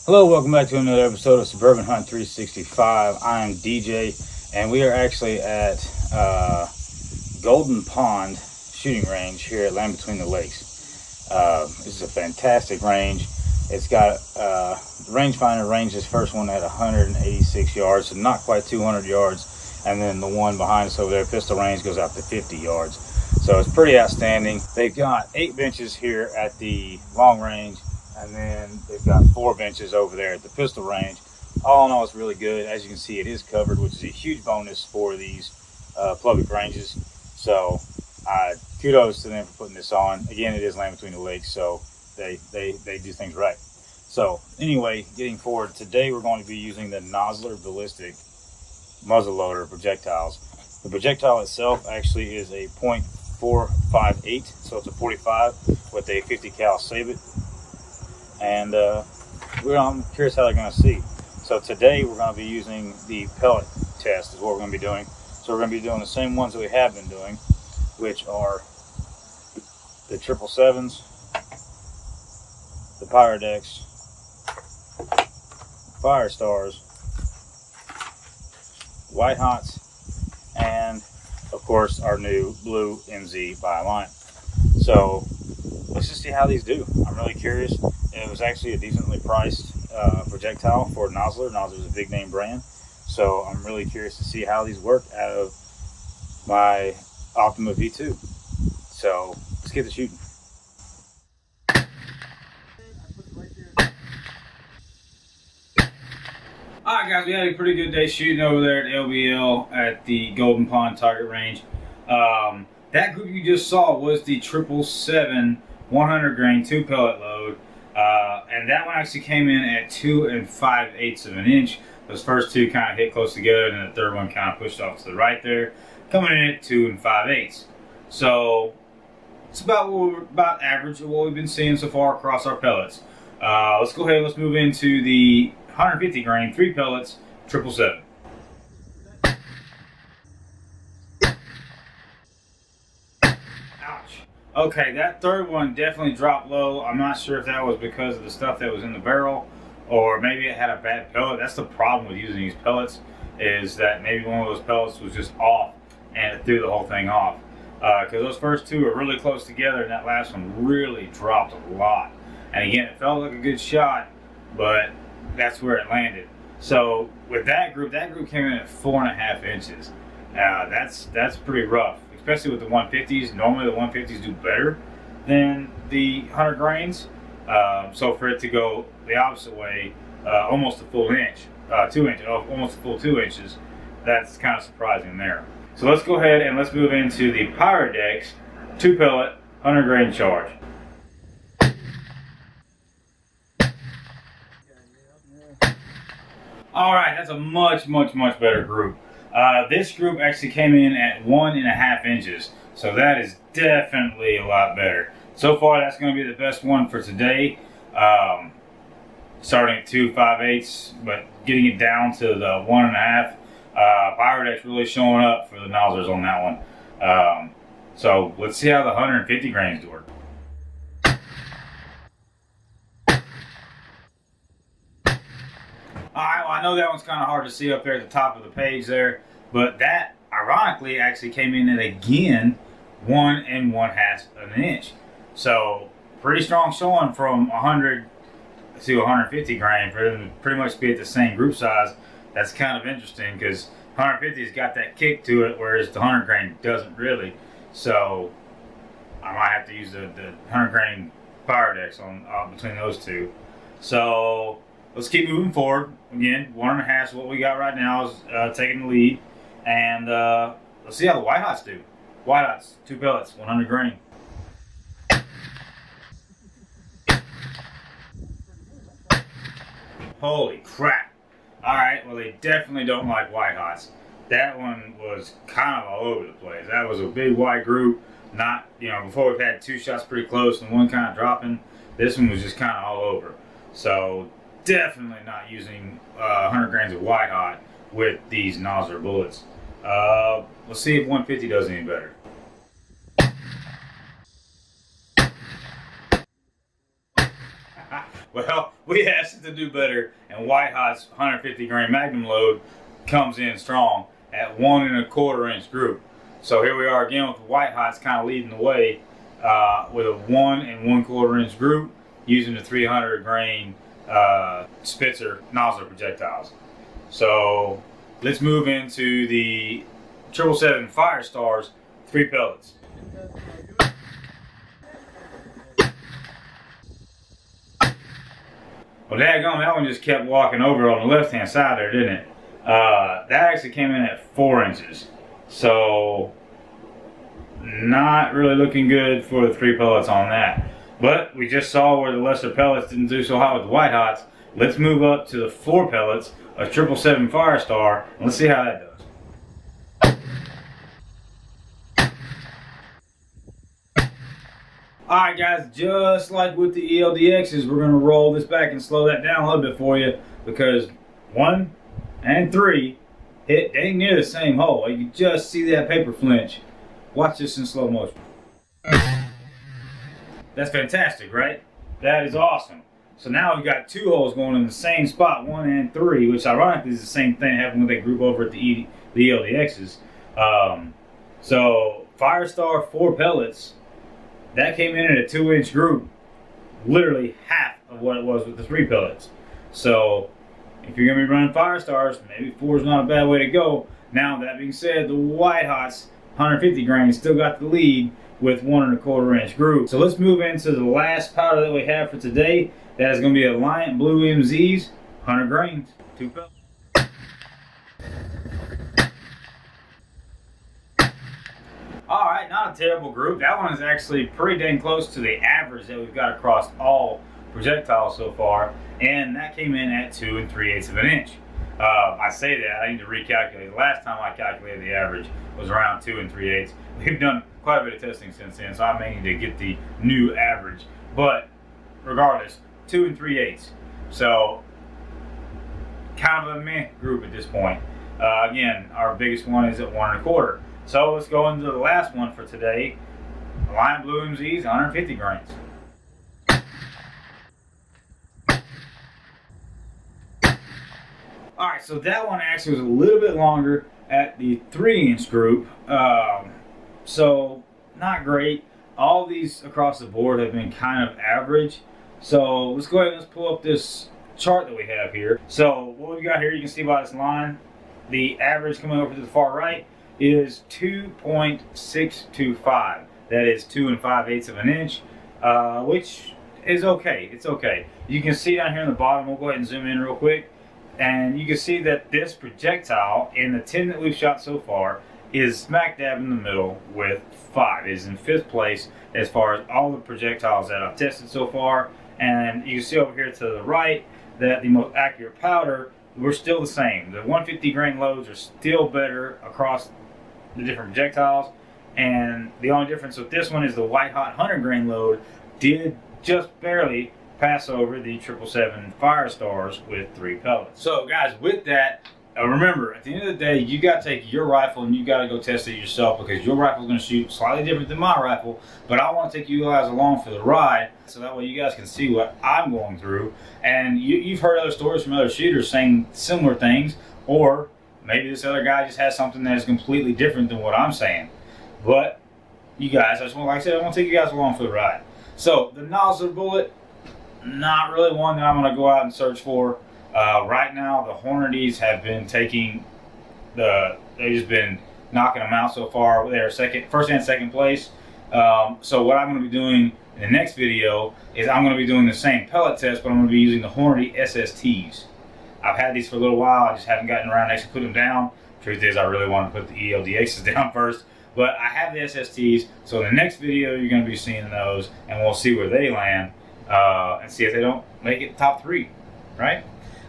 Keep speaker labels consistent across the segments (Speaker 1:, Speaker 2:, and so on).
Speaker 1: Hello, welcome back to another episode of Suburban Hunt 365. I am DJ, and we are actually at Golden Pond shooting range here at Land Between the Lakes. This is a fantastic range. It's got the rangefinder range this first one at 186 yards, so not quite 200 yards, and then the one behind us over there, pistol range, goes out to 50 yards. So it's pretty outstanding. They've got 8 benches here at the long range, and then they've got 4 benches over there at the pistol range. All in all, it's really good. As you can see, it is covered, which is a huge bonus for these public ranges. So kudos to them for putting this on. Again, it is Land Between the Lakes, so they do things right. So anyway, getting forward, today we're going to be using the Nosler ballistic muzzleloader projectiles. The projectile itself actually is a .458, so it's a 45 with a 50 cal Sabot. And I'm curious how they're going to see. So today we're going to be using the pellet test is what we're going to be doing. So we're going to be doing the same ones that we have been doing, which are the 777s, the Pyrodex, Fire Stars, White Hots, and of course our new blue MZ by Line. So let's just see how these do. I'm really curious. It was actually a decently priced projectile for Nosler. Nosler is a big name brand, so I'm really curious to see how these work out of my Optima V2. So let's get to shooting. Alright guys, we had a pretty good day shooting over there at LBL at the Golden Pond target range. That group you just saw was the 777 100 grain 2 pellet load. And that one actually came in at 2 5/8 of an inch. Those first two kind of hit close together, and then the third one kind of pushed off to the right there, coming in at 2 5/8. So it's about average of what we've been seeing so far across our pellets. Let's go ahead and let's move into the 150 grain 3 pellets 777. Okay, that third one definitely dropped low. I'm not sure if that was because of the stuff that was in the barrel, or maybe it had a bad pellet. That's the problem with using these pellets, is that maybe one of those pellets was just off and it threw the whole thing off. Because those first two are really close together, and that last one really dropped a lot. And again, it felt like a good shot, but that's where it landed. So with that group came in at 4.5 inches. That's pretty rough. Especially with the 150s. Normally the 150s do better than the 100 grains. So for it to go the opposite way, almost a full inch, 2 inches, almost a full 2 inches, that's kind of surprising there. So let's go ahead and let's move into the Pyrodex 2 pellet 100 grain charge. All right, that's a much better group. This group actually came in at 1.5 inches, so that is definitely a lot better. So far, that's going to be the best one for today. Starting at 2 5/8, but getting it down to the 1.5. Pyrodex really showing up for the Noslers on that one. So let's see how the 150 grains do work. Alright, well, I know that one's kind of hard to see up there at the top of the page there, but that, ironically, actually came in at, again, 1 1/2 of an inch. So, pretty strong showing from 100 to 150 grain for them to pretty much be at the same group size. That's kind of interesting, because 150's got that kick to it, whereas the 100 grain doesn't really. So, I might have to use the 100 grain Pyrodex on between those two. So, let's keep moving forward. Again, 1.5 is what we got right now, is taking the lead. And let's see how the White Hots do. White Hots, 2 pellets, 100 grain. Holy crap. Alright, well, they definitely don't like White Hots. That one was kind of all over the place. That was a big white group. Not, you know, before we've had 2 shots pretty close and one kind of dropping. This one was just kind of all over. So, definitely not using 100 grains of White Hot with these Nosler bullets. Let's see if 150 does any better. Well, we asked it to do better, and White Hot's 150 grain Magnum load comes in strong at 1 1/4 inch group. So here we are again with White Hot's kind of leading the way with a 1 1/4 inch group using the 300 grain Spitzer Nosler projectiles. So let's move into the 777 Firestars 3 pellets. Well, daggone, that one just kept walking over on the left-hand side there, didn't it? That actually came in at 4 inches. So, not really looking good for the 3 pellets on that. But we just saw where the lesser pellets didn't do so hot with the White Hots. Let's move up to the 4 pellets of 777 Firestar, and let's see how that does. Alright guys, just like with the ELDXs, we're going to roll this back and slow that down a little bit for you, because 1 and 3 hit dang near the same hole. You can just see that paper flinch. Watch this in slow motion. That's fantastic, right? That is awesome. So now we've got 2 holes going in the same spot, 1 and 3, which ironically is the same thing happening with that group over at the ELDXs. So Firestar 4 pellets, that came in at a 2-inch group, literally half of what it was with the 3 pellets. So if you're going to be running Firestars, maybe 4 is not a bad way to go. Now that being said, the White Hots 150 grain still got the lead with 1 1/4 inch group. So let's move into the last powder that we have for today. That is going to be Alliant Blue MZs, 100 grains, 2 pellets. Alright, not a terrible group. That one is actually pretty dang close to the average that we've got across all projectiles so far, and that came in at 2 3/8 of an inch. I say that, I need to recalculate. The last time I calculated the average was around 2 3/8. We've done quite a bit of testing since then, so I may need to get the new average. But regardless, 2 3/8. So kind of a meh group at this point. Again, our biggest one is at 1 1/4. So let's go into the last one for today. Alliant Blue MZs, 150 grains. Alright, so that one actually was a little bit longer at the 3-inch group. So not great. All these across the board have been kind of average. So let's go ahead and let's pull up this chart that we have here. So what we've got here, you can see by this line, the average coming over to the far right is 2.625. That is 2 5/8 of an inch, which is okay. It's okay. You can see down here in the bottom, we'll go ahead and zoom in real quick, and you can see that this projectile in the 10 that we've shot so far is smack dab in the middle with 5. It is in 5th place as far as all the projectiles that I've tested so far. And you can see over here to the right that the most accurate powder, we're still the same. The 150 grain loads are still better across the different projectiles, and the only difference with this one is the White Hot 100 grain load did just barely pass over the 777 Firestars with 3 pellets. So guys, with that, remember, at the end of the day, you got to take your rifle and you got to go test it yourself, because your rifle is going to shoot slightly different than my rifle. But I want to take you guys along for the ride, so that way you guys can see what I'm going through. And you've heard other stories from other shooters saying similar things, or maybe this other guy just has something that is completely different than what I'm saying. But you guys, I just want, like I said, I want to take you guys along for the ride. So the Nosler bullet, not really one that I'm going to go out and search for. Right now, the Hornadies have been taking they've just been knocking them out so far. They're first and second place. So what I'm going to be doing in the next video is I'm going to be doing the same pellet test, but I'm going to be using the Hornady SSTs. I've had these for a little while. I just haven't gotten around to actually put them down. Truth is, I really want to put the ELDXs down first. But I have the SSTs, so in the next video, you're going to be seeing those, and we'll see where they land, and see if they don't make it top 3, right?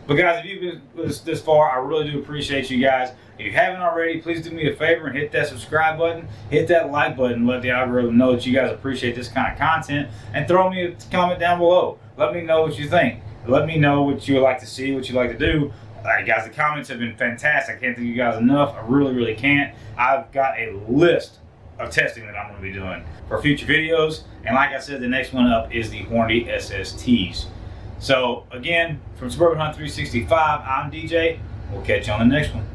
Speaker 1: But guys, if you've been with us this far, I really do appreciate you guys. If you haven't already, please do me a favor and hit that subscribe button, hit that like button, let the algorithm know that you guys appreciate this kind of content, and throw me a comment down below. Let me know what you think. Let me know what you would like to see, what you'd like to do. Guys, the comments have been fantastic. I can't thank you guys enough. I really, really can't. I've got a list of testing that I'm going to be doing for future videos. And like I said, the next one up is the Hornady SSTs. So again, from Suburban Hunt 365, I'm DJ. We'll catch you on the next one.